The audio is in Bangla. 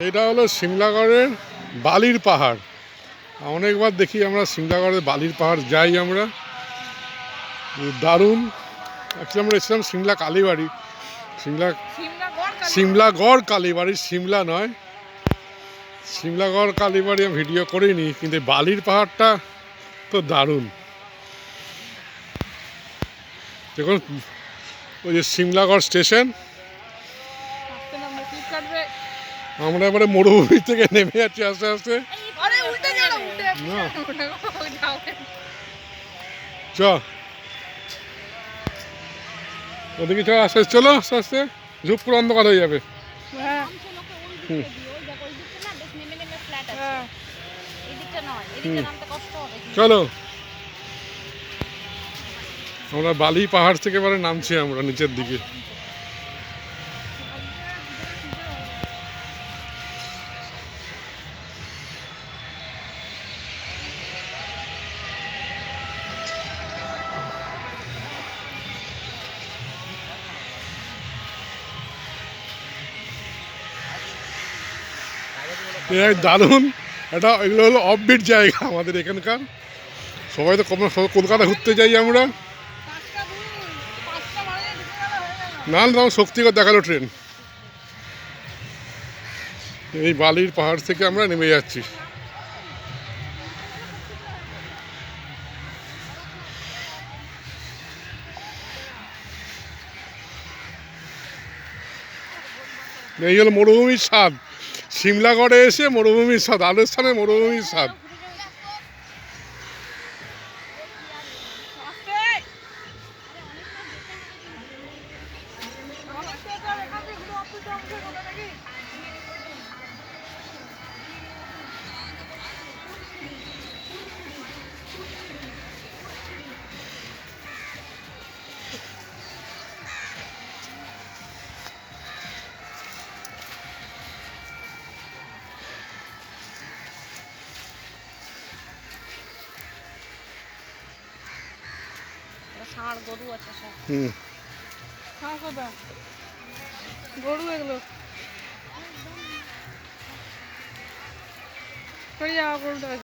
এটা হলো সিমলাগড়ের বালির পাহাড়। অনেকবার দেখি আমরা সিমলাগড়ের বালির পাহাড় যাই আমরা, দারুণ। অ্যাকচুয়ালি আমরা এসেছিলাম সিমলা কালীবাড়ি, সিমলাগড় কালীবাড়ি, সিমলা নয়, সিমলাগড় কালীবাড়ি আমি ভিডিও করিনি, কিন্তু বালির পাহাড়টা তো দারুণ। দেখুন ওই যে সিমলাগড় স্টেশন, আমরা এবারে মরুভূমি থেকে নেমে যাচ্ছি আস্তে আস্তে। চ ওদিকে চ, আস্তে আস্তে চলো, আস্তে আস্তে ঝুপ করে অন্ধকার হয়ে যাবে। চলো, আমরা বালি পাহাড় থেকে এবারে নামছি আমরা নিচের দিকে। দারুণ, এটা এগুলো হলো অফবিট জায়গা আমাদের এখানকার। সবাই তো কলকাতা ঘুরতে যাই আমরা, না তখন শক্তিগড় দেখালো ট্রেন। এই বালির পাহাড় থেকে আমরা নেমে যাচ্ছি। এই হলো মরুভূমির স্বাদ, সিমলাগড়ে এসে মরুভূমির স্বাদ, রাজস্থানের মরুভূমির স্বাদ। গরু আছে সব। গরু এগুলো কই যাওয়া গরুটা।